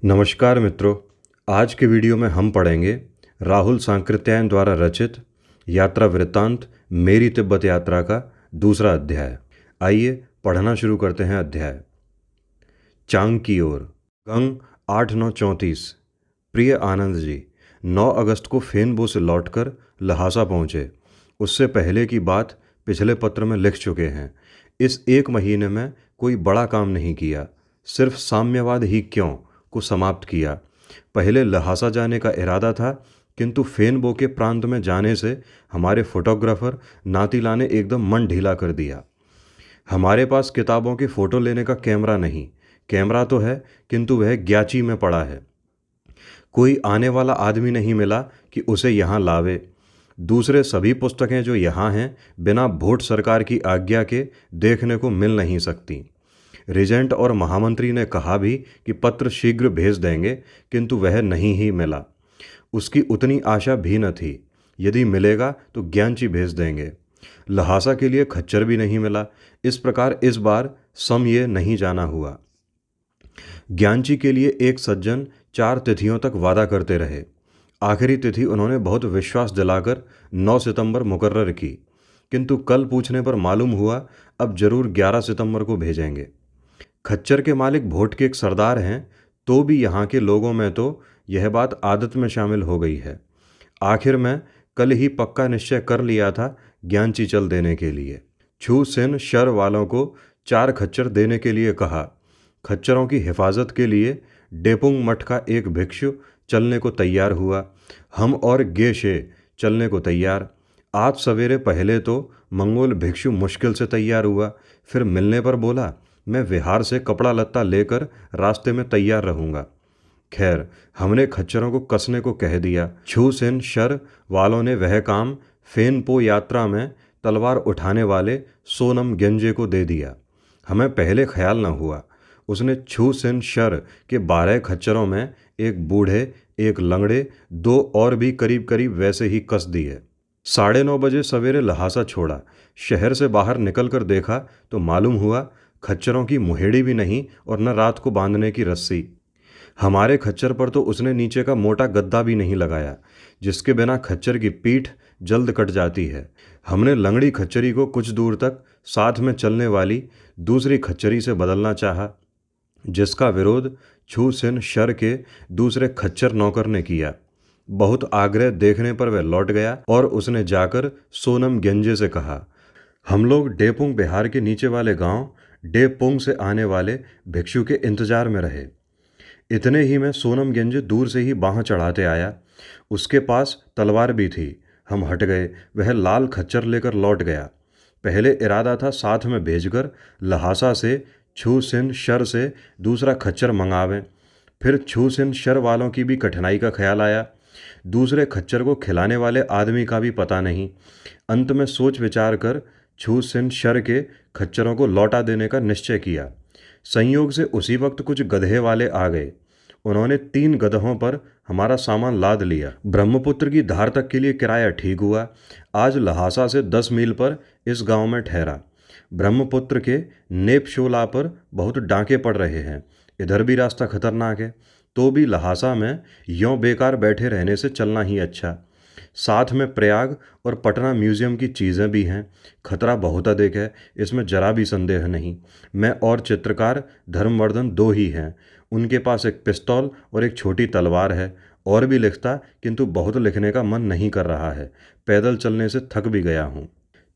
नमस्कार मित्रों। आज के वीडियो में हम पढ़ेंगे राहुल सांकृत्यायन द्वारा रचित यात्रा वृत्तांत मेरी तिब्बत यात्रा का दूसरा अध्याय। आइए पढ़ना शुरू करते हैं। अध्याय चांग की ओर। गंग 8/9/34। प्रिय आनंद जी, 9 अगस्त को फेनबो से लौटकर लहासा पहुँचे। उससे पहले की बात पिछले पत्र में लिख चुके हैं। इस 1 महीने में कोई बड़ा काम नहीं किया, सिर्फ साम्यवाद ही क्यों को समाप्त किया। पहले लहासा जाने का इरादा था, किंतु फेनबो के प्रांत में जाने से हमारे फोटोग्राफर नातीला ने एकदम मन ढीला कर दिया। हमारे पास किताबों के फ़ोटो लेने का कैमरा नहीं। कैमरा तो है, किंतु वह ग्याची में पड़ा है। कोई आने वाला आदमी नहीं मिला कि उसे यहाँ लावे। दूसरे सभी पुस्तकें जो यहाँ हैं, बिना भोट सरकार की आज्ञा के देखने को मिल नहीं सकती। रिजेंट और महामंत्री ने कहा भी कि पत्र शीघ्र भेज देंगे, किंतु वह नहीं ही मिला। उसकी उतनी आशा भी न थी। यदि मिलेगा तो ज्ञानची भेज देंगे। लहासा के लिए खच्चर भी नहीं मिला। इस प्रकार इस बार समये नहीं जाना हुआ। ज्ञानची के लिए एक सज्जन 4 तिथियों तक वादा करते रहे। आखिरी तिथि उन्होंने बहुत विश्वास दिलाकर 9 सितंबर मुकर्रर की, किंतु कल पूछने पर मालूम हुआ अब जरूर 11 सितंबर को भेजेंगे। खच्चर के मालिक भोट के एक सरदार हैं, तो भी यहाँ के लोगों में तो यह बात आदत में शामिल हो गई है। आखिर में कल ही पक्का निश्चय कर लिया था ज्ञानची चल देने के लिए। छू सिन शर वालों को 4 खच्चर देने के लिए कहा। खच्चरों की हिफाजत के लिए डेपुंग मठ का एक भिक्षु चलने को तैयार हुआ। हम और गेशे चलने को तैयार। आज सवेरे पहले तो मंगोल भिक्षु मुश्किल से तैयार हुआ, फिर मिलने पर बोला मैं विहार से कपड़ा लत्ता लेकर रास्ते में तैयार रहूँगा। खैर, हमने खच्चरों को कसने को कह दिया। छू सिन शर वालों ने वह काम फेनपो यात्रा में तलवार उठाने वाले सोनम गेंजे को दे दिया। हमें पहले ख्याल न हुआ। उसने छू सिन शर के 12 खच्चरों में एक बूढ़े, एक लंगड़े, 2 और भी करीब करीब वैसे ही कस दिए। 9:30 बजे सवेरे लहासा छोड़ा। शहर से बाहर निकल कर देखा तो मालूम हुआ खच्चरों की मुहेड़ी भी नहीं और न रात को बांधने की रस्सी। हमारे खच्चर पर तो उसने नीचे का मोटा गद्दा भी नहीं लगाया, जिसके बिना खच्चर की पीठ जल्द कट जाती है। हमने लंगड़ी खच्चरी को कुछ दूर तक साथ में चलने वाली दूसरी खच्चरी से बदलना चाहा, जिसका विरोध छू सिन शर के दूसरे खच्चर नौकर ने किया। बहुत आग्रह देखने पर वह लौट गया और उसने जाकर सोनम गेंजे से कहा। हम लोग डेपुंग बिहार के नीचे वाले गांव डेपुंग से आने वाले भिक्षु के इंतजार में रहे। इतने ही में सोनम गेंजे दूर से ही बाँह चढ़ाते आया। उसके पास तलवार भी थी। हम हट गए। वह लाल खच्चर लेकर लौट गया। पहले इरादा था साथ में भेजकर लहासा से छू सिन शर से दूसरा खच्चर मंगावें। फिर छू सिन शर वालों की भी कठिनाई का ख्याल आया। दूसरे खच्चर को खिलाने वाले आदमी का भी पता नहीं। अंत में सोच विचार कर छू सिन शर के खच्चरों को लौटा देने का निश्चय किया। संयोग से उसी वक्त कुछ गधे वाले आ गए। उन्होंने 3 गधों पर हमारा सामान लाद लिया। ब्रह्मपुत्र की धार तक के लिए किराया ठीक हुआ। आज लहासा से 10 मील पर इस गांव में ठहरा। ब्रह्मपुत्र के नेपशोला पर बहुत डांके पड़ रहे हैं। इधर भी रास्ता खतरनाक है, तो भी लहासा में यों बेकार बैठे रहने से चलना ही अच्छा। साथ में प्रयाग और पटना म्यूज़ियम की चीज़ें भी हैं। खतरा बहुत अधिक है, इसमें जरा भी संदेह नहीं। मैं और चित्रकार धर्मवर्धन 2 ही हैं। उनके पास एक पिस्तौल और एक छोटी तलवार है। और भी लिखता, किंतु बहुत लिखने का मन नहीं कर रहा है। पैदल चलने से थक भी गया हूँ।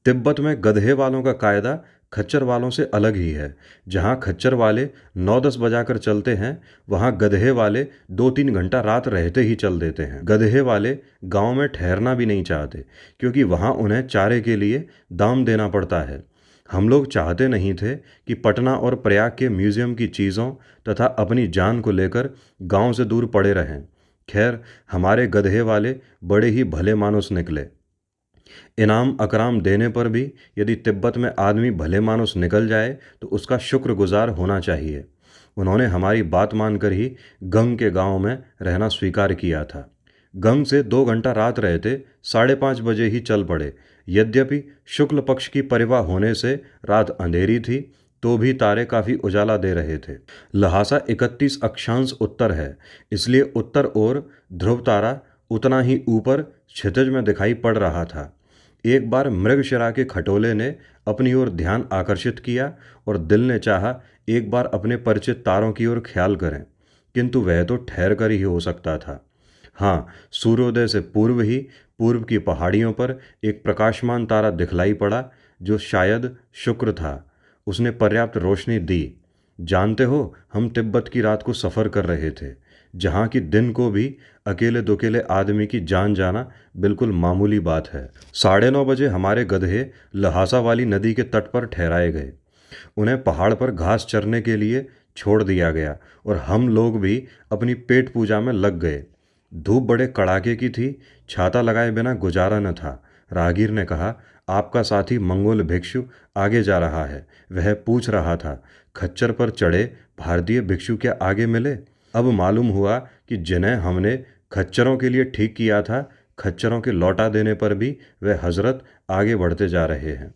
तिब्बत में गधे वालों का कायदा खच्चर वालों से अलग ही है। जहाँ खच्चर वाले 9-10 बजाकर चलते हैं, वहाँ गधे वाले 2-3 घंटा रात रहते ही चल देते हैं। गधे वाले गांव में ठहरना भी नहीं चाहते, क्योंकि वहाँ उन्हें चारे के लिए दाम देना पड़ता है। हम लोग चाहते नहीं थे कि पटना और प्रयाग के म्यूज़ियम की चीज़ों तथा अपनी जान को लेकर गांव से दूर पड़े रहें। खैर, हमारे गधे वाले बड़े ही भले मानुस निकले। इनाम अकराम देने पर भी यदि तिब्बत में आदमी भले मानुस निकल जाए तो उसका शुक्रगुजार होना चाहिए। उन्होंने हमारी बात मानकर ही गंग के गांव में रहना स्वीकार किया था। गंग से 2 घंटा रात रहते 5:30 बजे ही चल पड़े। यद्यपि शुक्ल पक्ष की परिवाह होने से रात अंधेरी थी, तो भी तारे काफ़ी उजाला दे रहे थे। लहासा 31 अक्षांश उत्तर है, इसलिए उत्तर ओर ध्रुव तारा उतना ही ऊपर क्षितिज में दिखाई पड़ रहा था। एक बार मृगशिरा के खटोले ने अपनी ओर ध्यान आकर्षित किया और दिल ने चाहा एक बार अपने परिचित तारों की ओर ख्याल करें, किंतु वह तो ठहर कर ही हो सकता था। हाँ, सूर्योदय से पूर्व ही पूर्व की पहाड़ियों पर एक प्रकाशमान तारा दिखलाई पड़ा, जो शायद शुक्र था। उसने पर्याप्त रोशनी दी। जानते हो, हम तिब्बत की रात को सफ़र कर रहे थे, जहाँ की दिन को भी अकेले दुकेले आदमी की जान जाना बिल्कुल मामूली बात है। 9:30 बजे हमारे गधे लहासा वाली नदी के तट पर ठहराए गए। उन्हें पहाड़ पर घास चरने के लिए छोड़ दिया गया और हम लोग भी अपनी पेट पूजा में लग गए। धूप बड़े कड़ाके की थी, छाता लगाए बिना गुजारा न था। राहगीर ने कहा, आपका साथी मंगोल भिक्षु आगे जा रहा है। वह पूछ रहा था, खच्चर पर चढ़े भारतीय भिक्षु क्या आगे मिले? अब मालूम हुआ कि जिन्हें हमने खच्चरों के लिए ठीक किया था, खच्चरों के लौटा देने पर भी वह हजरत आगे बढ़ते जा रहे हैं।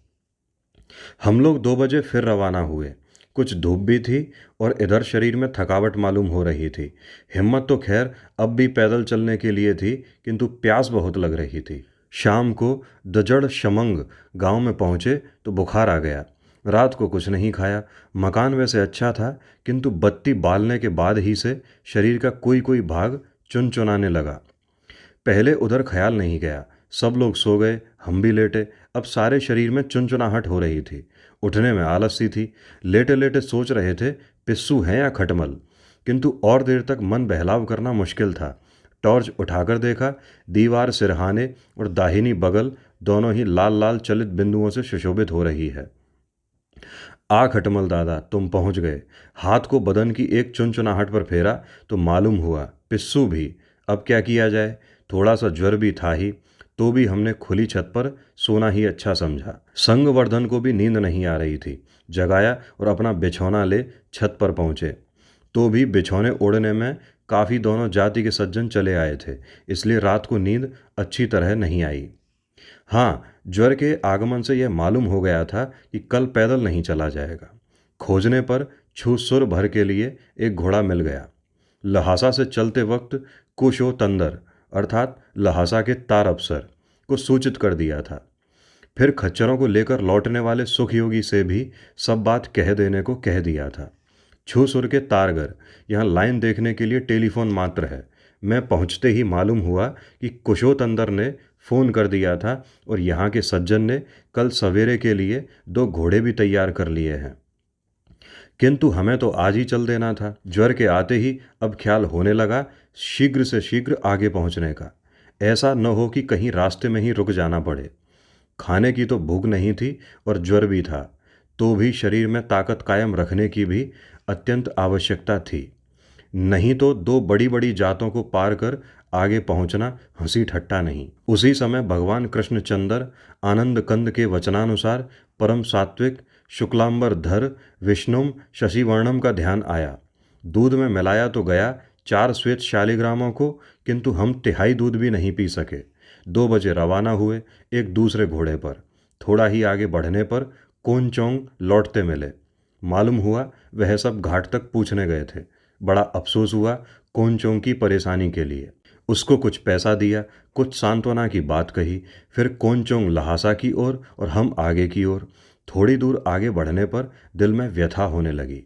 हम लोग 2 बजे फिर रवाना हुए। कुछ धूप भी थी और इधर शरीर में थकावट मालूम हो रही थी। हिम्मत तो खैर अब भी पैदल चलने के लिए थी, किंतु प्यास बहुत लग रही थी। शाम को दजड़ शमंग गांव में पहुंचे तो बुखार आ गया। रात को कुछ नहीं खाया। मकान वैसे अच्छा था, किंतु बत्ती बालने के बाद ही से शरीर का कोई कोई भाग चुनचुनाने लगा। पहले उधर ख्याल नहीं गया। सब लोग सो गए, हम भी लेटे। अब सारे शरीर में चुनचुनाहट हो रही थी। उठने में आलस सी थी। लेटे लेटे सोच रहे थे, पिस्सू हैं या खटमल। किंतु और देर तक मन बहलाव करना मुश्किल था। टॉर्च उठाकर देखा, दीवार सिरहाने और दाहिनी बगल दोनों ही लाल लाल चलित बिंदुओं से सुशोभित हो रही है। आ खटमल दादा, तुम पहुंच गए। हाथ को बदन की एक चुनचुनाहट पर फेरा तो मालूम हुआ पिस्सू भी। अब क्या किया जाए? थोड़ा सा ज्वर भी था ही, तो भी हमने खुली छत पर सोना ही अच्छा समझा। संगवर्धन को भी नींद नहीं आ रही थी। जगाया और अपना बिछौना ले छत पर पहुंचे, तो भी बिछौने ओढ़ने में काफ़ी दोनों जाति के सज्जन चले आए थे, इसलिए रात को नींद अच्छी तरह नहीं आई। हाँ, ज्वर के आगमन से यह मालूम हो गया था कि कल पैदल नहीं चला जाएगा। खोजने पर छूसुर भर के लिए एक घोड़ा मिल गया। लहासा से चलते वक्त कुशो तंदर अर्थात लहासा के तार अफसर को सूचित कर दिया था। फिर खच्चरों को लेकर लौटने वाले सुखयोगी से भी सब बात कह देने को कह दिया था। छूसुर के तारगर यहाँ लाइन देखने के लिए टेलीफोन मात्र है। मैं पहुँचते ही मालूम हुआ कि कुशो तंदर ने फ़ोन कर दिया था और यहाँ के सज्जन ने कल सवेरे के लिए 2 घोड़े भी तैयार कर लिए हैं। किंतु हमें तो आज ही चल देना था। ज्वर के आते ही अब ख्याल होने लगा शीघ्र से शीघ्र आगे पहुंचने का। ऐसा न हो कि कहीं रास्ते में ही रुक जाना पड़े। खाने की तो भूख नहीं थी और ज्वर भी था, तो भी शरीर में ताकत कायम रखने की भी अत्यंत आवश्यकता थी। नहीं तो 2 बड़ी बड़ी जातों को पार कर आगे पहुंचना हंसी ठट्टा नहीं। उसी समय भगवान कृष्णचंद्र आनंद कंद के वचनानुसार परम सात्विक शुक्लांबर धर विष्णुम शशिवर्णम का ध्यान आया। दूध में मिलाया तो गया 4 श्वेत शालिग्रामों को, किंतु हम तिहाई दूध भी नहीं पी सके। 2 बजे रवाना हुए एक दूसरे घोड़े पर। थोड़ा ही आगे बढ़ने पर कोनचोंग लौटते मिले। मालूम हुआ वह सब घाट तक पूछने गए थे। बड़ा अफसोस हुआ कोनचोंग की परेशानी के लिए। उसको कुछ पैसा दिया, कुछ सांत्वना की बात कही। फिर कोनचोंग लहासा की ओर और हम आगे की ओर। थोड़ी दूर आगे बढ़ने पर दिल में व्यथा होने लगी।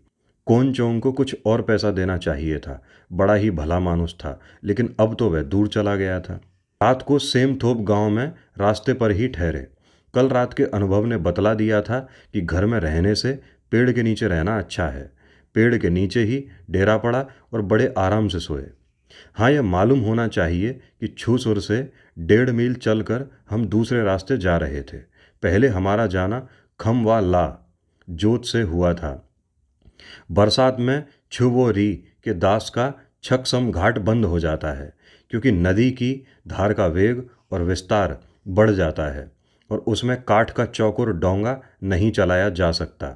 कोनचोंग को कुछ और पैसा देना चाहिए था। बड़ा ही भला मानुस था, लेकिन अब तो वह दूर चला गया था। रात को सेमथोप गांव में रास्ते पर ही ठहरे। कल रात के अनुभव ने बतला दिया था कि घर में रहने से पेड़ के नीचे रहना अच्छा है। पेड़ के नीचे ही डेरा पड़ा और बड़े आराम से सोए। हाँ, यह मालूम होना चाहिए कि छूसुर से 1.5 मील चलकर हम दूसरे रास्ते जा रहे थे। पहले हमारा जाना खमवा ला जोत से हुआ था। बरसात में छुवोरी के दास का छकसम घाट बंद हो जाता है, क्योंकि नदी की धार का वेग और विस्तार बढ़ जाता है और उसमें काठ का चौकोर डोंगा नहीं चलाया जा सकता।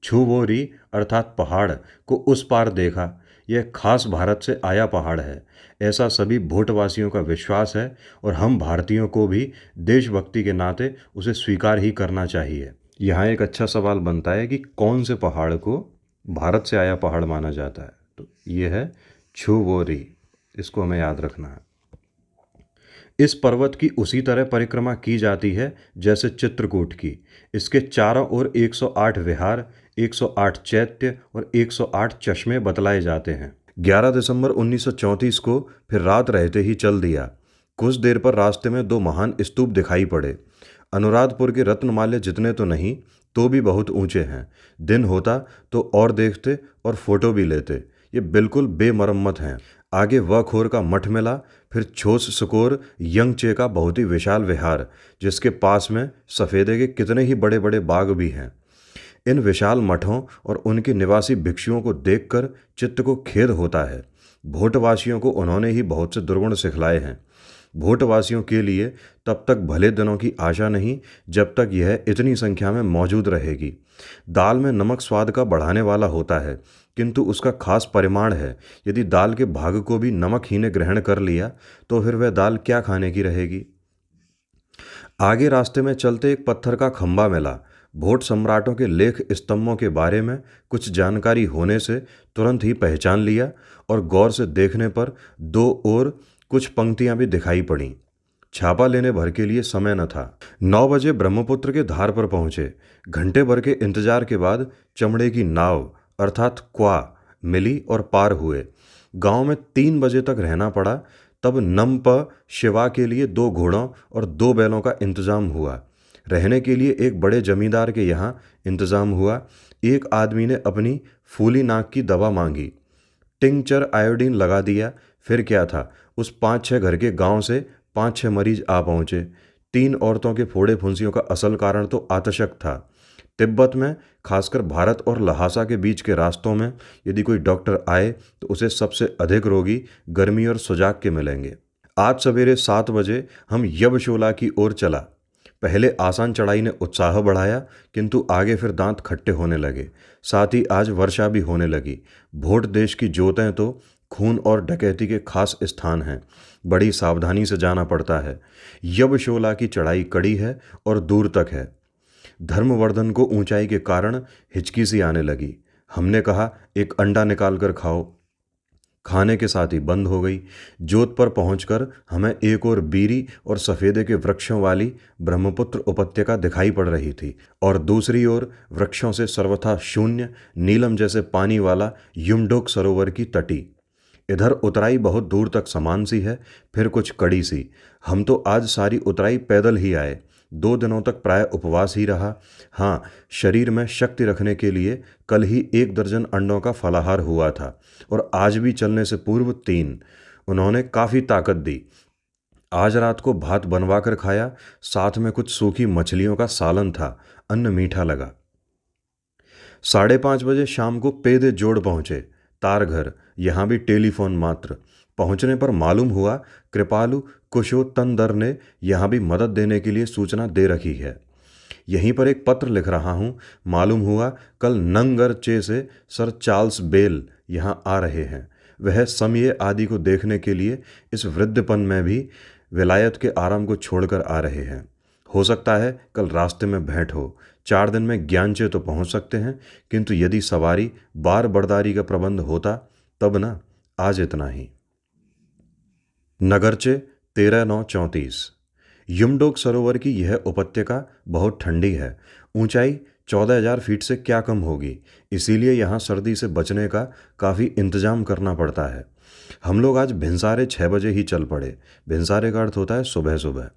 छुवोरी अर्थात पहाड़ को उस पार देखा। यह खास भारत से आया पहाड़ है, ऐसा सभी भोटवासियों का विश्वास है और हम भारतीयों को भी देशभक्ति के नाते उसे स्वीकार ही करना चाहिए। यहाँ एक अच्छा सवाल बनता है कि कौन से पहाड़ को भारत से आया पहाड़ माना जाता है। तो ये है छुवोरी, इसको हमें याद रखना है। इस पर्वत की उसी तरह परिक्रमा की जाती है जैसे चित्रकूट की। इसके चारों ओर 108 विहार, 108 चैत्य और 108 चश्मे बतलाए जाते हैं। 11 दिसंबर 1934 को फिर रात रहते ही चल दिया। कुछ देर पर रास्ते में दो महान स्तूप दिखाई पड़े। अनुराधपुर के रत्नमाल्य जितने तो नहीं, तो भी बहुत ऊंचे हैं। दिन होता तो और देखते और फोटो भी लेते। ये बिल्कुल बेमरम्मत हैं। आगे वखोर का मठ मिला, फिर छोस सुकोर यंगचे का बहुत ही विशाल विहार, जिसके पास में सफ़ेदे के कितने ही बड़े बड़े बाग भी हैं। इन विशाल मठों और उनके निवासी भिक्षुओं को देखकर चित्त को खेद होता है। भोटवासियों को उन्होंने ही बहुत से दुर्गुण सिखलाए हैं। भोटवासियों के लिए तब तक भले दिनों की आशा नहीं जब तक यह इतनी संख्या में मौजूद रहेगी। दाल में नमक स्वाद का बढ़ाने वाला होता है, किंतु उसका खास परिमाण है। यदि दाल के भाग को भी नमक ही ने ग्रहण कर लिया तो फिर वह दाल क्या खाने की रहेगी। आगे रास्ते में चलते एक पत्थर का खंभा मिला। भोट सम्राटों के लेख स्तंभों के बारे में कुछ जानकारी होने से तुरंत ही पहचान लिया, और गौर से देखने पर दो और कुछ पंक्तियां भी दिखाई पड़ीं। छापा लेने भर के लिए समय न था। 9 बजे ब्रह्मपुत्र के धार पर पहुंचे। घंटे भर के इंतजार के बाद चमड़े की नाव अर्थात क्वा मिली और पार हुए। गांव में 3 बजे तक रहना पड़ा। तब नमप शिवा के लिए 2 घोड़ों और 2 बैलों का इंतजाम हुआ। रहने के लिए एक बड़े जमींदार के यहाँ इंतजाम हुआ। एक आदमी ने अपनी फूली नाक की दवा मांगी। टिंचर आयोडीन लगा दिया। फिर क्या था, उस 5-6 घर के गांव से 5-6 मरीज आ पहुंचे। 3 औरतों के फोड़े फुंसियों का असल कारण तो आतशक था। तिब्बत में, खासकर भारत और लहासा के बीच के रास्तों में, यदि कोई डॉक्टर आए तो उसे सबसे अधिक रोगी गर्मी और सुजाक के मिलेंगे। आज सवेरे 7 बजे हम यबशोला की ओर चला। पहले आसान चढ़ाई ने उत्साह बढ़ाया, किंतु आगे फिर दांत खट्टे होने लगे। साथ ही आज वर्षा भी होने लगी। भोट देश की जोतें तो खून और डकैती के खास स्थान हैं। बड़ी सावधानी से जाना पड़ता है। यबशोला की चढ़ाई कड़ी है और दूर तक है। धर्मवर्धन को ऊंचाई के कारण हिचकी सी आने लगी। हमने कहा, एक अंडा निकाल कर खाओ। खाने के साथ ही बंद हो गई। जोत पर पहुंचकर हमें एक और बीरी और सफ़ेदे के वृक्षों वाली ब्रह्मपुत्र उपत्यका दिखाई पड़ रही थी, और दूसरी ओर वृक्षों से सर्वथा शून्य नीलम जैसे पानी वाला युमडोक सरोवर की तटी। इधर उतराई बहुत दूर तक समान सी है, फिर कुछ कड़ी सी। हम तो आज सारी उतराई पैदल ही आए। 2 दिनों तक प्राय उपवास ही रहा। हाँ, शरीर में शक्ति रखने के लिए कल ही 1 दर्जन अंडों का फलाहार हुआ था, और आज भी चलने से पूर्व 3। उन्होंने काफ़ी ताकत दी। आज रात को भात बनवा कर खाया, साथ में कुछ सूखी मछलियों का सालन था। अन्न मीठा लगा। 5:30 बजे शाम को पेदे जोड़ पहुंचे। तारघर, यहाँ भी टेलीफोन मात्र। पहुंचने पर मालूम हुआ कृपालु कुशोत्तंदर ने यहाँ भी मदद देने के लिए सूचना दे रखी है। यहीं पर एक पत्र लिख रहा हूँ। मालूम हुआ कल नंगरचे से सर चार्ल्स बेल यहाँ आ रहे हैं। वह समय आदि को देखने के लिए इस वृद्धपन में भी विलायत के आराम को छोड़कर आ रहे हैं। हो सकता है कल रास्ते में भेंट हो। 4 दिन में ज्ञानचे तो पहुँच सकते हैं, किंतु यदि सवारी बार बर्दारी का प्रबंध होता तब ना। आज इतना ही। नगरचे 13/9/34। युमडोक सरोवर की यह उपत्यका बहुत ठंडी है। ऊंचाई 14,000 फीट से क्या कम होगी, इसीलिए यहाँ सर्दी से बचने का काफ़ी इंतजाम करना पड़ता है। हम लोग आज भिनसारे 6 बजे ही चल पड़े। भिनसारे का अर्थ होता है सुबह सुबह।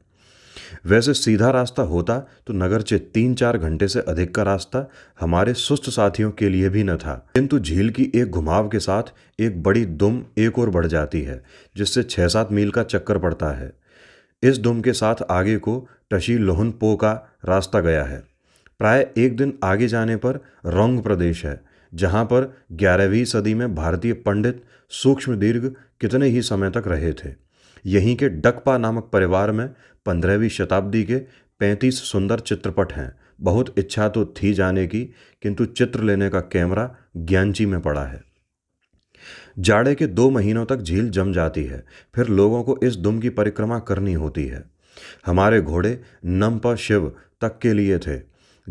वैसे सीधा रास्ता होता तो नगरचे 3-4 घंटे से अधिक का रास्ता हमारे सुस्त साथियों के लिए भी न था, किंतु झील की एक घुमाव के साथ एक बड़ी दुम एक और बढ़ जाती है, जिससे 6-7 मील का चक्कर पड़ता है। इस दुम के साथ आगे को टशी लोहन पो का रास्ता गया है। प्राय 1 दिन आगे जाने पर रोंग प्रदेश है, जहाँ पर 11वीं सदी में भारतीय पंडित सूक्ष्म दीर्घ कितने ही समय तक रहे थे। यहीं के डकपा नामक परिवार में 15वीं शताब्दी के 35 सुंदर चित्रपट हैं। बहुत इच्छा तो थी जाने की, किंतु चित्र लेने का कैमरा ज्ञानची में पड़ा है। जाड़े के 2 महीनों तक झील जम जाती है। फिर लोगों को इस दुम की परिक्रमा करनी होती है। हमारे घोड़े नमपा शिव तक के लिए थे।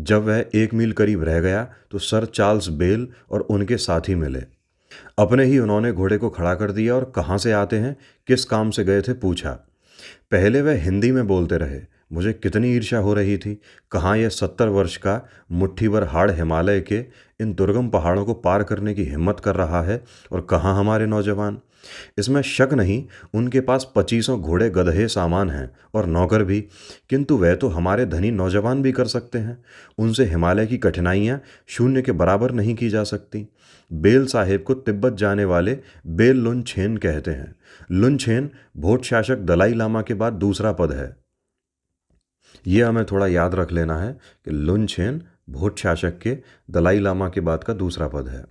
जब वह 1 मील करीब रह गया तो सर चार्ल्स बेल और उनके साथी मिले। अपने ही उन्होंने घोड़े को खड़ा कर दिया और कहाँ से आते हैं, किस काम से गए थे, पूछा। पहले वह हिंदी में बोलते रहे। मुझे कितनी ईर्ष्या हो रही थी। कहाँ यह 70 वर्ष का मुट्ठी भर हाड़ हिमालय के इन दुर्गम पहाड़ों को पार करने की हिम्मत कर रहा है, और कहाँ हमारे नौजवान। इसमें शक नहीं, उनके पास 25 घोड़े, गधे, सामान हैं और नौकर भी, किंतु वह तो हमारे धनी नौजवान भी कर सकते हैं। उनसे हिमालय की कठिनाइयाँ शून्य के बराबर नहीं की जा सकती। बेल साहेब को तिब्बत जाने वाले बेल लुनछेन कहते हैं। लुनछेन भोट शासक दलाई लामा के बाद दूसरा पद है। यह हमें थोड़ा याद रख लेना है कि लुनछेन भोट शासक के दलाई लामा के बाद का दूसरा पद है।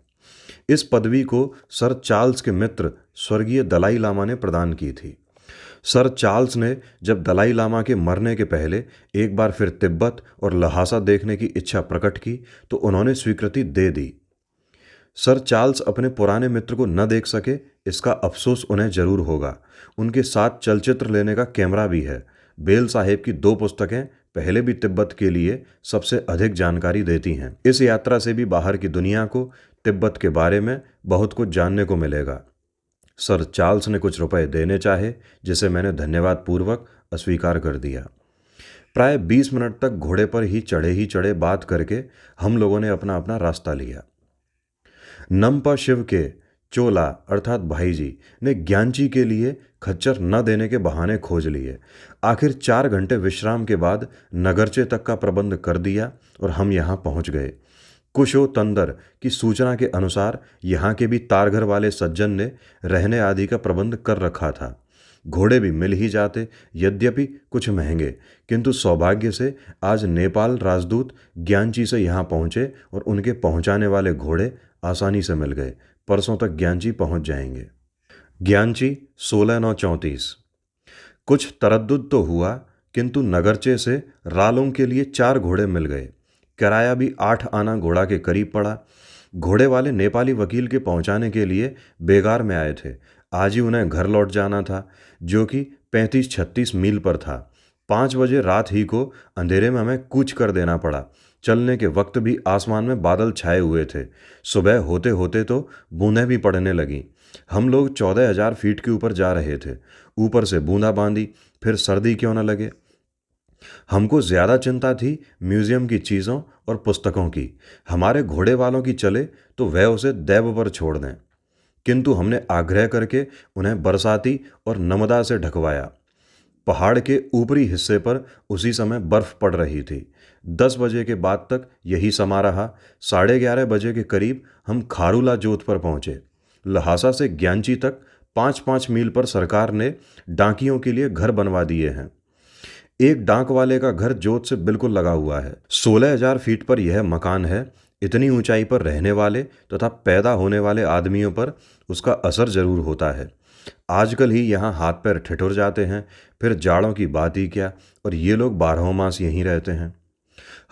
इस पदवी को सर चार्ल्स के मित्र स्वर्गीय दलाई लामा ने प्रदान की थी। सर चार्ल्स ने जब दलाई लामा के मरने के पहले एक बार फिर तिब्बत और लहासा देखने की इच्छा प्रकट की तो उन्होंने स्वीकृति दे दी। सर चार्ल्स अपने पुराने मित्र को न देख सके, इसका अफसोस उन्हें जरूर होगा। उनके साथ चलचित्र लेने का कैमरा भी है। बेल साहेब की 2 पुस्तकें पहले भी तिब्बत के लिए सबसे अधिक जानकारी देती हैं। इस यात्रा से भी बाहर की दुनिया को तिब्बत के बारे में बहुत कुछ जानने को मिलेगा। सर चार्ल्स ने कुछ रुपए देने चाहे, जिसे मैंने धन्यवाद पूर्वक अस्वीकार कर दिया। प्राय 20 मिनट तक घोड़े पर ही चढ़े बात करके हम लोगों ने अपना अपना रास्ता लिया। नमपा शिव के चोला अर्थात भाईजी ने ज्ञानची के लिए खच्चर न देने के बहाने खोज लिए। आखिर 4 घंटे विश्राम के बाद नगरचे तक का प्रबंध कर दिया और हम यहाँ पहुँच गए। कुशो तंदर की सूचना के अनुसार यहाँ के भी तारघर वाले सज्जन ने रहने आदि का प्रबंध कर रखा था। घोड़े भी मिल ही जाते, यद्यपि कुछ महंगे, किंतु सौभाग्य से आज नेपाल राजदूत ज्ञानची से यहाँ पहुँचे और उनके पहुँचाने वाले घोड़े आसानी से मिल गए। परसों तक ज्ञानची पहुँच जाएंगे। ज्ञानची 16/9/34। कुछ तरद्दुद तो हुआ, किंतु नगरचे से रालोंग के लिए 4 घोड़े मिल गए। किराया भी 8 आना घोड़ा के करीब पड़ा। घोड़े वाले नेपाली वकील के पहुंचाने के लिए बेगार में आए थे। आज ही उन्हें घर लौट जाना था, जो कि 35-36 मील पर था। 5 बजे रात ही को अंधेरे में हमें कूच कर देना पड़ा। चलने के वक्त भी आसमान में बादल छाए हुए थे। सुबह होते होते तो बूंदें भी पड़ने लगीं। हम लोग 14,000 फीट के ऊपर जा रहे थे। ऊपर से बूंदाबांदी, फिर सर्दी क्यों न लगे। हमको ज़्यादा चिंता थी म्यूज़ियम की चीज़ों और पुस्तकों की। हमारे घोड़े वालों की चले तो वह उसे दैव पर छोड़ दें, किंतु हमने आग्रह करके उन्हें बरसाती और नमदा से ढकवाया। पहाड़ के ऊपरी हिस्से पर उसी समय बर्फ पड़ रही थी। 10 बजे के बाद तक यही समा रहा। 11:30 बजे के करीब हम खारूला जोत पर पहुंचे। लहासा से ज्ञानची तक 5-5 मील पर सरकार ने डाकियों के लिए घर बनवा दिए हैं। एक डाक वाले का घर जोत से बिल्कुल लगा हुआ है। 16,000 फीट पर यह मकान है। इतनी ऊंचाई पर रहने वाले तथा पैदा होने वाले आदमियों पर उसका असर जरूर होता है। आजकल ही यहाँ हाथ पैर ठिठुर जाते हैं, फिर जाड़ों की बात ही क्या, और ये लोग 12 मास यहीं रहते हैं।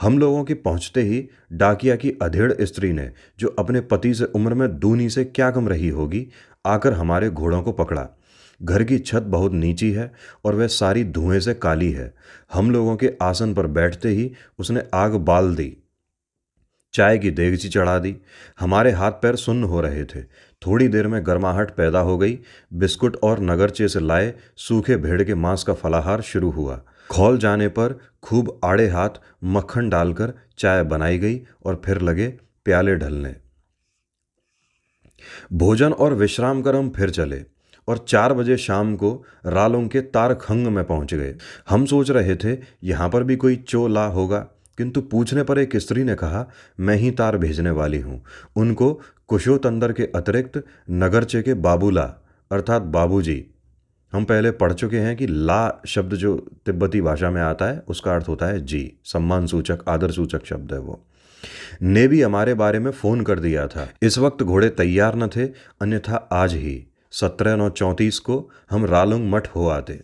हम लोगों के पहुँचते ही डाकिया की अधेड़ स्त्री ने, जो अपने पति से उम्र में दूनी से क्या कम रही होगी, आकर हमारे घोड़ों को पकड़ा। घर की छत बहुत नीची है और वह सारी धुएं से काली है। हम लोगों के आसन पर बैठते ही उसने आग बाल दी, चाय की देगची चढ़ा दी। हमारे हाथ पैर सुन्न हो रहे थे। थोड़ी देर में गर्माहट पैदा हो गई। बिस्कुट और नगरचे से लाए सूखे भेड़ के मांस का फलाहार शुरू हुआ। खौल जाने पर खूब आड़े हाथ मक्खन डालकर चाय बनाई गई और फिर लगे प्याले ढलने। भोजन और विश्राम कर हम फिर चले और 4 बजे शाम को रालोंग के तारखंग में पहुंच गए। हम सोच रहे थे यहाँ पर भी कोई चोला होगा, किंतु पूछने पर एक स्त्री ने कहा, मैं ही तार भेजने वाली हूँ। उनको कुशोतंदर के अतिरिक्त नगरचे के बाबूला अर्थात बाबूजी, हम पहले पढ़ चुके हैं कि ला शब्द जो तिब्बती भाषा में आता है उसका अर्थ होता है जी, सम्मान सूचक, आदर सूचक शब्द है वो, ने भी हमारे बारे में फ़ोन कर दिया था। इस वक्त घोड़े तैयार न थे, अन्यथा आज ही 17/9/34 को हम रालोंग मठ हो आते।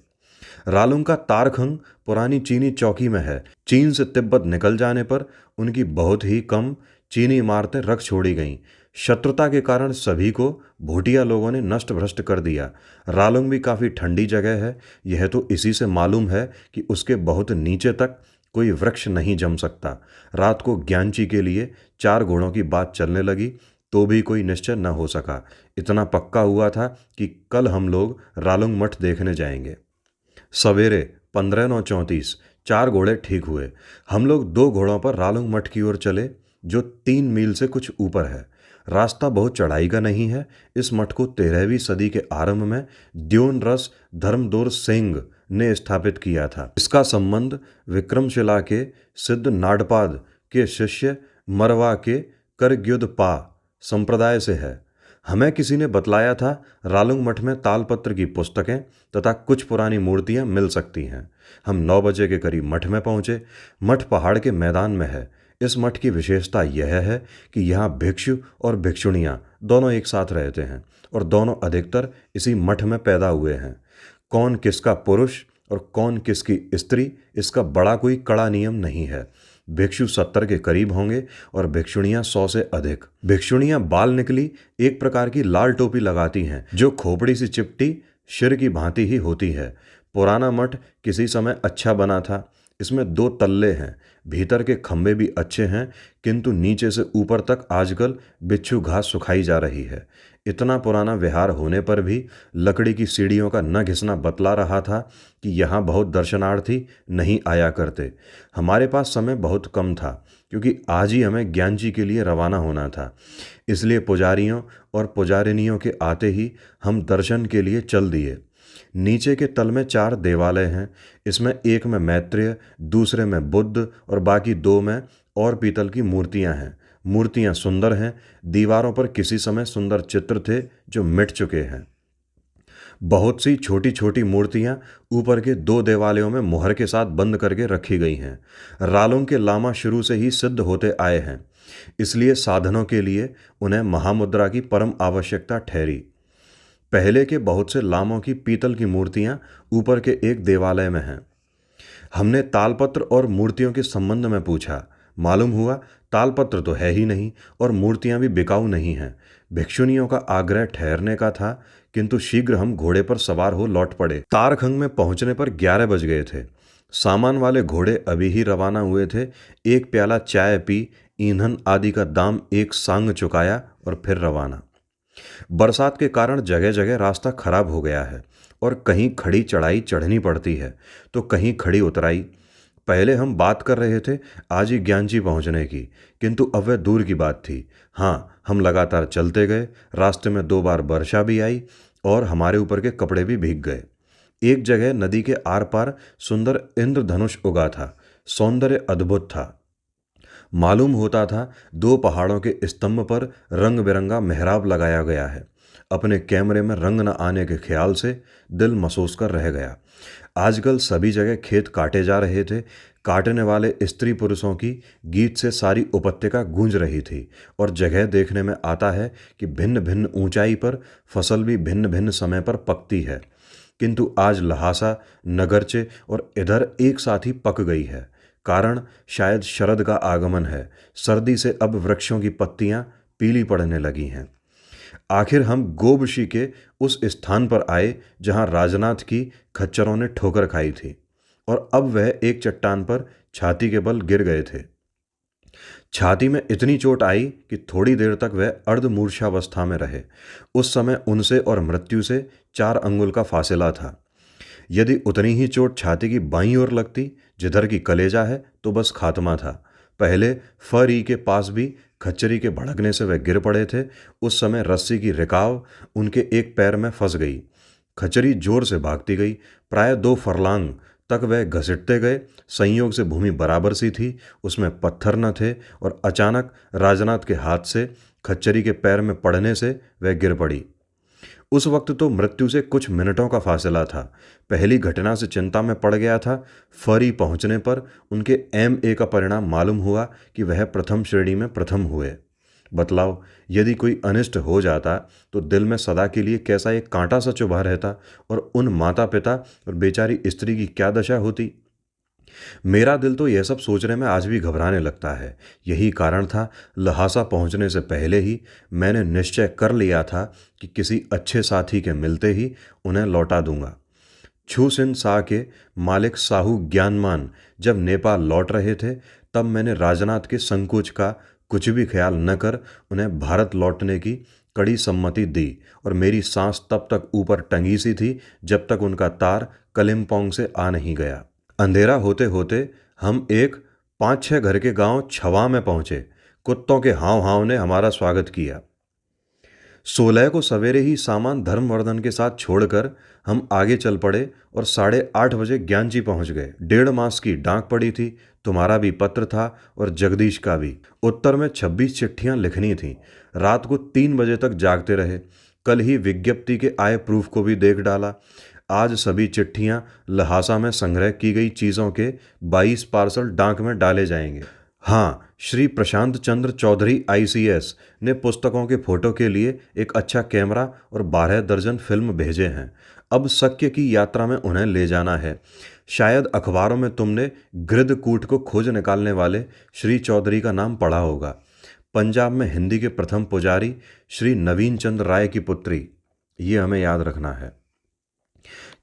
रालोंग का तारखंग पुरानी चीनी चौकी में है। चीन से तिब्बत निकल जाने पर उनकी बहुत ही कम चीनी इमारतें रख छोड़ी गईं। शत्रुता के कारण सभी को भूटिया लोगों ने नष्ट भ्रष्ट कर दिया। रालोंग भी काफ़ी ठंडी जगह है। यह तो इसी से मालूम है कि उसके बहुत नीचे तक कोई वृक्ष नहीं जम सकता। रात को ज्ञानची के लिए 4 घोड़ों की बात चलने लगी तो भी कोई निश्चय न हो सका। इतना पक्का हुआ था कि कल हम लोग रालुंग मठ देखने जाएंगे। सवेरे 15/9/34 4 घोड़े ठीक हुए। हम लोग 2 घोड़ों पर रालुंग मठ की ओर चले, जो 3 मील से कुछ ऊपर है। रास्ता बहुत चढ़ाई का नहीं है। इस मठ को 13वीं सदी के आरंभ में द्योन रस धर्मदोर सेंग ने स्थापित किया था। इसका संबंध विक्रमशिला के सिद्ध नाडपाद के शिष्य मरवा के करग्युदपा संप्रदाय से है। हमें किसी ने बतलाया था रालुंग मठ में तालपत्र की पुस्तकें तथा कुछ पुरानी मूर्तियां मिल सकती हैं। हम 9 बजे के करीब मठ में पहुंचे। मठ पहाड़ के मैदान में है। इस मठ की विशेषता यह है कि यहाँ भिक्षु और भिक्षुणियाँ दोनों एक साथ रहते हैं और दोनों अधिकतर इसी मठ में पैदा हुए हैं। कौन किसका पुरुष और कौन किसकी स्त्री, इसका बड़ा कोई कड़ा नियम नहीं है। भिक्षु 70 के करीब होंगे और भिक्षुणियाँ 100 से अधिक। भिक्षुणियाँ बाल निकली एक प्रकार की लाल टोपी लगाती हैं, जो खोपड़ी से चिपटी सिर की भांति ही होती है। पुराना मठ किसी समय अच्छा बना था। इसमें 2 तल्ले हैं। भीतर के खंभे भी अच्छे हैं, किंतु नीचे से ऊपर तक आजकल बिच्छू घास सुखाई जा रही है। इतना पुराना विहार होने पर भी लकड़ी की सीढ़ियों का न घिसना बतला रहा था कि यहाँ बहुत दर्शनार्थी नहीं आया करते। हमारे पास समय बहुत कम था, क्योंकि आज ही हमें ज्ञानजी के लिए रवाना होना था। इसलिए पुजारियों और पुजारिनियों के आते ही हम दर्शन के लिए चल दिए। नीचे के तल में 4 देवालय हैं। इसमें एक में मैत्रेय, दूसरे में बुद्ध और बाकी 2 में और पीतल की मूर्तियां हैं। मूर्तियां सुंदर हैं। दीवारों पर किसी समय सुंदर चित्र थे जो मिट चुके हैं। बहुत सी छोटी छोटी मूर्तियां ऊपर के 2 देवालयों में मुहर के साथ बंद करके रखी गई हैं। रालुंग के लामा शुरू से ही सिद्ध होते आए हैं, इसलिए साधनों के लिए उन्हें महामुद्रा की परम आवश्यकता ठहरी। पहले के बहुत से लामों की पीतल की मूर्तियां ऊपर के एक देवालय में हैं। हमने तालपत्र और मूर्तियों के संबंध में पूछा। मालूम हुआ तालपत्र तो है ही नहीं और मूर्तियां भी बिकाऊ नहीं हैं। भिक्षुनियों का आग्रह ठहरने का था, किंतु शीघ्र हम घोड़े पर सवार हो लौट पड़े। तारखंग में पहुंचने पर 11 बज गए थे। सामान वाले घोड़े अभी ही रवाना हुए थे। एक प्याला चाय पी, ईंधन आदि का दाम 1 सांग चुकाया और फिर रवाना। बरसात के कारण जगह जगह रास्ता खराब हो गया है और कहीं खड़ी चढ़ाई चढ़नी पड़ती है तो कहीं खड़ी उतराई। पहले हम बात कर रहे थे आज ही ज्ञानजी पहुंचने की, किंतु अब वह दूर की बात थी। हाँ, हम लगातार चलते गए। रास्ते में 2 बार वर्षा भी आई और हमारे ऊपर के कपड़े भी भीग गए। एक जगह नदी के आर पार सुंदर इंद्रधनुष उगा था। सौंदर्य अद्भुत था। मालूम होता था 2 पहाड़ों के स्तंभ पर रंग बिरंगा मेहराब लगाया गया है। अपने कैमरे में रंग न आने के ख्याल से दिल महसूस कर रह गया। आजकल सभी जगह खेत काटे जा रहे थे। काटने वाले स्त्री पुरुषों की गीत से सारी उपत्यका गूंज रही थी और जगह देखने में आता है कि भिन्न भिन्न ऊंचाई पर फसल भी भिन्न भिन्न समय पर पकती है, किंतु आज लहासा, नगरचे और इधर एक साथ ही पक गई है। कारण शायद शरद का आगमन है। सर्दी से अब वृक्षों की पत्तियां पीली पड़ने लगी हैं। आखिर हम गोबशी के उस स्थान पर आए जहां राजनाथ की खच्चरों ने ठोकर खाई थी और अब वह एक चट्टान पर छाती के बल गिर गए थे। छाती में इतनी चोट आई कि थोड़ी देर तक वह अर्धमूर्छावस्था में रहे। उस समय उनसे और मृत्यु से 4 अंगुल का फासला था। यदि उतनी ही चोट छाती की बाईं ओर लगती जिधर की कलेजा है तो बस खात्मा था। पहले फरी के पास भी खच्चरी के भड़कने से वह गिर पड़े थे। उस समय रस्सी की रिकाव उनके एक पैर में फंस गई। खच्चरी जोर से भागती गई। प्राय 2 फरलांग तक वह घसीटते गए। संयोग से भूमि बराबर सी थी, उसमें पत्थर न थे और अचानक राजनाथ के हाथ से खच्चरी के पैर में पड़ने से वह गिर पड़ी। उस वक्त तो मृत्यु से कुछ मिनटों का फासला था। पहली घटना से चिंता में पड़ गया था। फरी पहुंचने पर उनके MA का परिणाम मालूम हुआ कि वह प्रथम श्रेणी में प्रथम हुए। बतलाओ, यदि कोई अनिष्ट हो जाता तो दिल में सदा के लिए कैसा एक कांटा सा चुभा रहता और उन माता पिता और बेचारी स्त्री की क्या दशा होती। मेरा दिल तो यह सब सोचने में आज भी घबराने लगता है। यही कारण था लहासा पहुंचने से पहले ही मैंने निश्चय कर लिया था कि किसी अच्छे साथी के मिलते ही उन्हें लौटा दूंगा। छू सिन शाह के मालिक साहू ज्ञानमान जब नेपाल लौट रहे थे तब मैंने राजनाथ के संकोच का कुछ भी ख्याल न कर उन्हें भारत लौटने की कड़ी सम्मति दी और मेरी सांस तब तक ऊपर टंगी सी थी जब तक उनका तार कलिम्पोंग से आ नहीं गया। अंधेरा होते होते हम एक 5-6 घर के गांव छवा में पहुंचे। कुत्तों के हाव हाव ने हमारा स्वागत किया। 16 को सवेरे ही सामान धर्मवर्धन के साथ छोड़कर हम आगे चल पड़े और 8:30 बजे ज्ञानजी पहुंच गए। 1.5 मास की डाक पड़ी थी। तुम्हारा भी पत्र था और जगदीश का भी। उत्तर में 26 चिट्ठियां लिखनी थीं। रात को 3 बजे तक जागते रहे। कल ही विज्ञप्ति के आय प्रूफ को भी देख डाला। आज सभी चिट्ठियां लहासा में संग्रह की गई चीज़ों के 22 पार्सल डाक में डाले जाएंगे। हाँ, श्री प्रशांत चंद्र चौधरी आईसीएस ने पुस्तकों के फोटो के लिए एक अच्छा कैमरा और 12 दर्जन फिल्म भेजे हैं। अब शक्य की यात्रा में उन्हें ले जाना है। शायद अखबारों में तुमने गृद्धकूट को खोज निकालने वाले श्री चौधरी का नाम पढ़ा होगा। पंजाब में हिंदी के प्रथम पुजारी श्री नवीन चंद्र राय की पुत्री, ये हमें याद रखना है,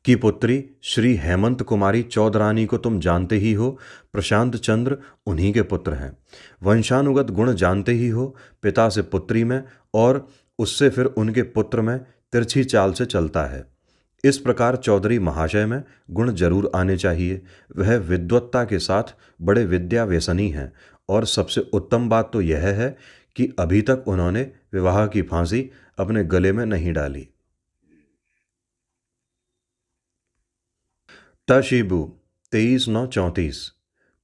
की पुत्री श्री हेमंत कुमारी चौधरानी को तुम जानते ही हो। प्रशांत चंद्र उन्हीं के पुत्र हैं। वंशानुगत गुण जानते ही हो, पिता से पुत्री में और उससे फिर उनके पुत्र में तिरछी चाल से चलता है। इस प्रकार चौधरी महाशय में गुण जरूर आने चाहिए। वह विद्वत्ता के साथ बड़े विद्या व्यसनी हैं और सबसे उत्तम बात तो यह है कि अभी तक उन्होंने विवाह की फांसी अपने गले में नहीं डाली। तशिबू 23/9/34।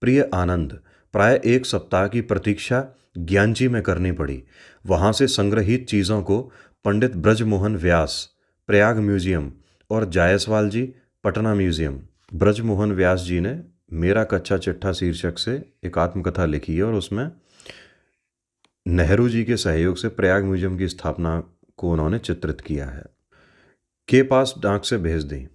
प्रिय आनंद, प्राय 1 सप्ताह की प्रतीक्षा ज्ञानजी में करनी पड़ी। वहाँ से संग्रहित चीज़ों को पंडित ब्रजमोहन व्यास प्रयाग म्यूजियम और जायसवाल जी पटना म्यूजियम। ब्रजमोहन व्यास जी ने मेरा कच्चा चिट्ठा शीर्षक से एक आत्मकथा लिखी है और उसमें नेहरू जी के सहयोग से प्रयाग म्यूजियम की स्थापना को उन्होंने चित्रित किया है। के पास डाक से भेज दी।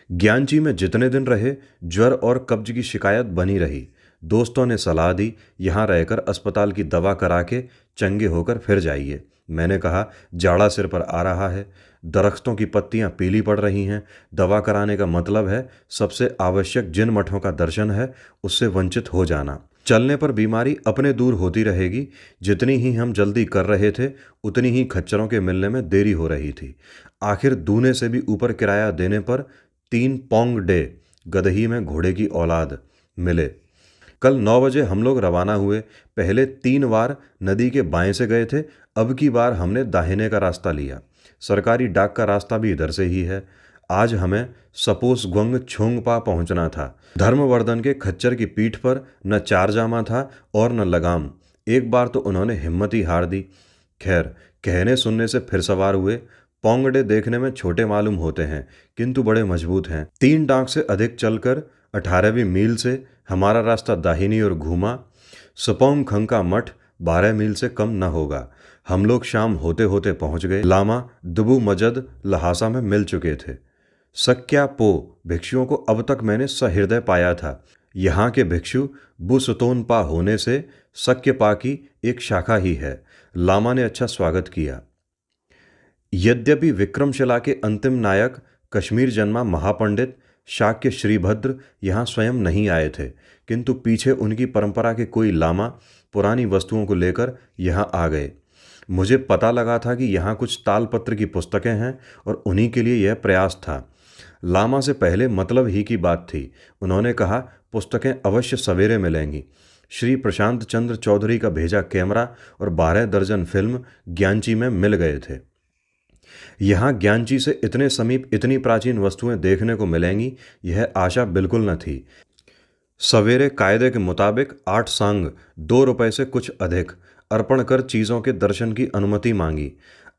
ज्ञानजी में जितने दिन रहे ज्वर और कब्ज की शिकायत बनी रही। दोस्तों ने सलाह दी यहाँ रहकर अस्पताल की दवा करा के चंगे होकर फिर जाइए। मैंने कहा जाड़ा सिर पर आ रहा है, दरख्तों की पत्तियां पीली पड़ रही हैं। दवा कराने का मतलब है सबसे आवश्यक जिन मठों का दर्शन है उससे वंचित हो जाना। चलने पर बीमारी अपने दूर होती रहेगी। जितनी ही हम जल्दी कर रहे थे उतनी ही खच्चरों के मिलने में देरी हो रही थी। आखिर दूने से भी ऊपर किराया देने पर 3 पोंग डे गदही में घोड़े की औलाद मिले। कल 9 बजे हम लोग रवाना हुए। पहले 3 बार नदी के बाएं से गए थे, अब की बार हमने दाहिने का रास्ता लिया। सरकारी डाक का रास्ता भी इधर से ही है। आज हमें सपोसगुंग छोंगपा पहुंचना था। धर्मवर्धन के खच्चर की पीठ पर न चारजामा था और न लगाम। एक बार तो उन्होंने हिम्मत ही हार दी। खैर, कहने सुनने से फिर सवार हुए। पोंगडे देखने में छोटे मालूम होते हैं किंतु बड़े मजबूत हैं। 3 डाक से अधिक चलकर 18वीं मील से हमारा रास्ता दाहिनी ओर घूमा। सपोंग खंग का मठ 12 मील से कम न होगा। हम लोग शाम होते होते पहुंच गए। लामा दुबू मजद लहासा में मिल चुके थे। सक्या पो भिक्षुओं को अब तक मैंने सहृदय पाया था। यहाँ के भिक्षु बुसतोनपा होने से सक्यपा की एक शाखा ही है। लामा ने अच्छा स्वागत किया। यद्यपि विक्रमशिला के अंतिम नायक कश्मीर जन्मा महापंडित शाक्य श्रीभद्र यहाँ स्वयं नहीं आए थे, किंतु पीछे उनकी परंपरा के कोई लामा पुरानी वस्तुओं को लेकर यहाँ आ गए। मुझे पता लगा था कि यहाँ कुछ तालपत्र की पुस्तकें हैं और उन्हीं के लिए यह प्रयास था। लामा से पहले मतलब ही की बात थी। उन्होंने कहा पुस्तकें अवश्य सवेरे मिलेंगी। श्री प्रशांत चंद्र चौधरी का भेजा कैमरा और 12 दर्जन फिल्म ज्ञानजी में मिल गए थे। यहाँ ज्ञानजी से इतने समीप इतनी प्राचीन वस्तुएं देखने को मिलेंगी, यह आशा बिल्कुल न थी। सवेरे कायदे के मुताबिक 8 सांग 2 रुपये से कुछ अधिक अर्पण कर चीज़ों के दर्शन की अनुमति मांगी।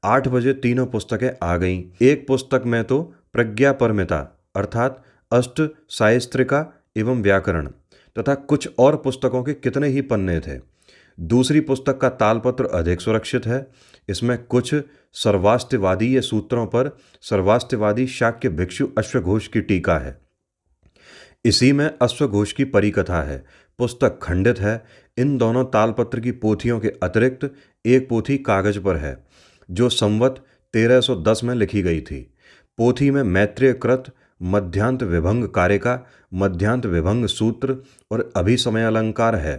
8 बजे तीनों पुस्तकें आ गईं। एक पुस्तक में तो प्रज्ञा परमिता अर्थात अष्ट शास्त्रिका एवं व्याकरण तथा कुछ और पुस्तकों के कितने ही पन्ने थे। दूसरी पुस्तक का तालपत्र अधिक सुरक्षित है। इसमें कुछ सर्वास्त्यवादीय सूत्रों पर सर्वास्त्यवादी शाक्य भिक्षु अश्वघोष की टीका है। इसी में अश्वघोष की परिकथा है। पुस्तक खंडित है। इन दोनों तालपत्र की पोथियों के अतिरिक्त एक पोथी कागज पर है जो संवत 1310 में लिखी गई थी। पोथी में मैत्रेय कृत मध्यांत विभंग कारिका, मध्यांत विभंग सूत्र और अभिसमयालंकार है।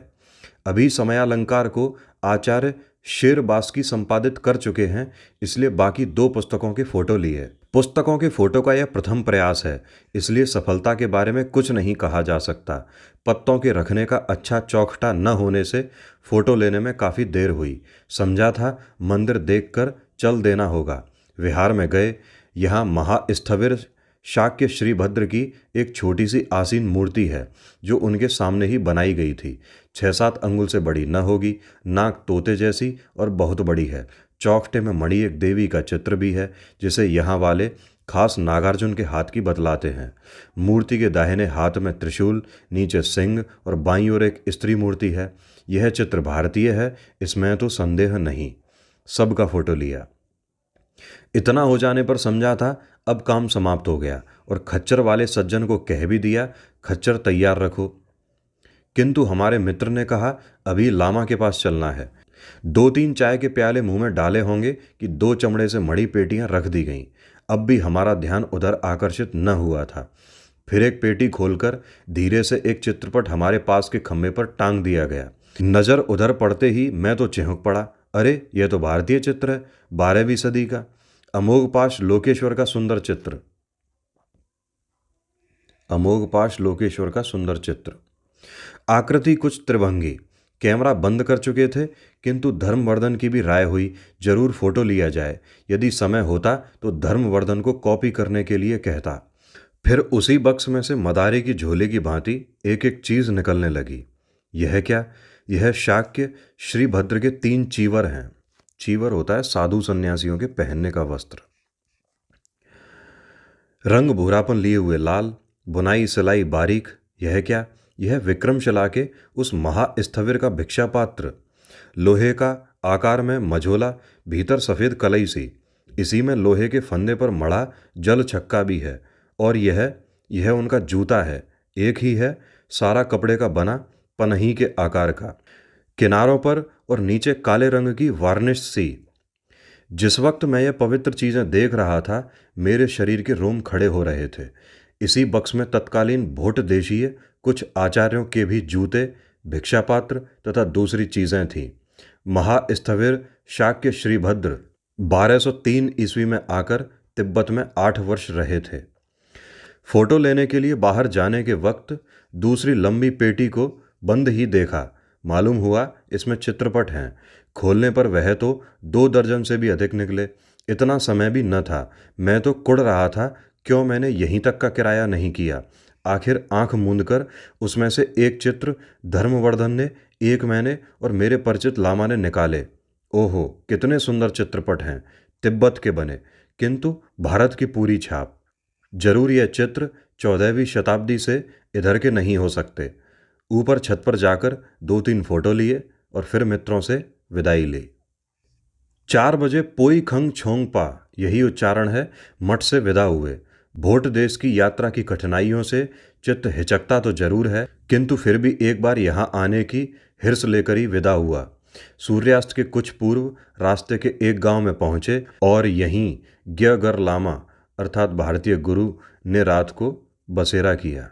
अभिसमयालंकार को आचार्य शेरबास्की संपादित कर चुके हैं, इसलिए बाकी 2 पुस्तकों के फोटो लिए। पुस्तकों के फोटो का यह प्रथम प्रयास है, इसलिए सफलता के बारे में कुछ नहीं कहा जा सकता। पत्तों के रखने का अच्छा चौखटा न होने से फोटो लेने में काफ़ी देर हुई। समझा था मंदिर देखकर चल देना होगा। विहार में गए। यहाँ महास्थविर शाक्य श्रीभद्र की एक छोटी सी आसीन मूर्ति है जो उनके सामने ही बनाई गई थी। 6-7 अंगुल से बड़ी न होगी, नाक तोते जैसी और बहुत बड़ी है। चौखटे में मणि एक देवी का चित्र भी है जिसे यहाँ वाले खास नागार्जुन के हाथ की बतलाते हैं। मूर्ति के दाहिने हाथ में त्रिशूल, नीचे सिंह और बाईं ओर एक स्त्री मूर्ति है। यह चित्र भारतीय है, इसमें तो संदेह नहीं। सबका फोटो लिया। इतना हो जाने पर समझा था अब काम समाप्त हो गया और खच्चर वाले सज्जन को कह भी दिया खच्चर तैयार रखो। किंतु हमारे मित्र ने कहा अभी लामा के पास चलना है। 2-3 चाय के प्याले मुंह में डाले होंगे कि 2 चमड़े से मड़ी पेटियां रख दी गईं। अब भी हमारा ध्यान उधर आकर्षित न हुआ था। फिर एक पेटी खोलकर धीरे से एक चित्रपट हमारे पास के खम्भे पर टांग दिया गया। नज़र उधर पड़ते ही मैं तो चिहुक पड़ा, अरे यह तो भारतीय चित्र है, 12वीं सदी का अमोघपाश लोकेश्वर का सुंदर चित्र। अमोघपाश लोकेश्वर का सुंदर चित्र। आकृति कुछ त्रिभंगी। कैमरा बंद कर चुके थे, किंतु धर्मवर्धन की भी राय हुई जरूर फोटो लिया जाए। यदि समय होता तो धर्मवर्धन को कॉपी करने के लिए कहता। फिर उसी बक्स में से मदारी की झोले की भांति एक एक चीज निकलने लगी। यह क्या? यह शाक्य श्रीभद्र के 3 चीवर हैं। चीवर होता है साधु सन्यासियों के पहनने का वस्त्र। रंग भूरापन लिए हुए लाल, बुनाई सिलाई बारीक। यह क्या? यह विक्रमशिला के उस महास्थविर का भिक्षा पात्र। लोहे का, आकार में मझोला, भीतर सफ़ेद कलई सी। इसी में लोहे के फंदे पर मढ़ा जल छक्का भी है। और यह उनका जूता है, एक ही है, सारा कपड़े का बना, पनही के आकार का, किनारों पर और नीचे काले रंग की वार्निश सी। जिस वक्त मैं ये पवित्र चीज़ें देख रहा था, मेरे शरीर के रोम खड़े हो रहे थे। इसी बक्स में तत्कालीन भोट देशीय कुछ आचार्यों के भी जूते, भिक्षापात्र तथा दूसरी चीज़ें थीं। महास्थविर शाक्य श्रीभद्र 1203 ईस्वी में आकर तिब्बत में 8 वर्ष रहे थे। फोटो लेने के लिए बाहर जाने के वक्त दूसरी लंबी पेटी को बंद ही देखा। मालूम हुआ इसमें चित्रपट हैं। खोलने पर वह तो 2 दर्जन से भी अधिक निकले। इतना समय भी न था। मैं तो कुढ़ रहा था क्यों मैंने यहीं तक का किराया नहीं किया। आखिर आंख मूंदकर उसमें से एक चित्र धर्मवर्धन ने, एक मैंने और मेरे परिचित लामा ने निकाले। ओहो, कितने सुंदर चित्रपट हैं, तिब्बत के बने, किंतु भारत की पूरी छाप। जरूर यह चित्र 14वीं शताब्दी से इधर के नहीं हो सकते। ऊपर छत पर जाकर 2-3 फोटो लिए और फिर मित्रों से विदाई ली। 4 बजे पोई खंग छोंगपा, यही उच्चारण है, मठ से विदा हुए। भोट देश की यात्रा की कठिनाइयों से चित्त हिचकता तो जरूर है, किंतु फिर भी एक बार यहाँ आने की हिर्स लेकर ही विदा हुआ। सूर्यास्त के कुछ पूर्व रास्ते के एक गांव में पहुंचे और यहीं ग्यगर लामा अर्थात भारतीय गुरु ने रात को बसेरा किया।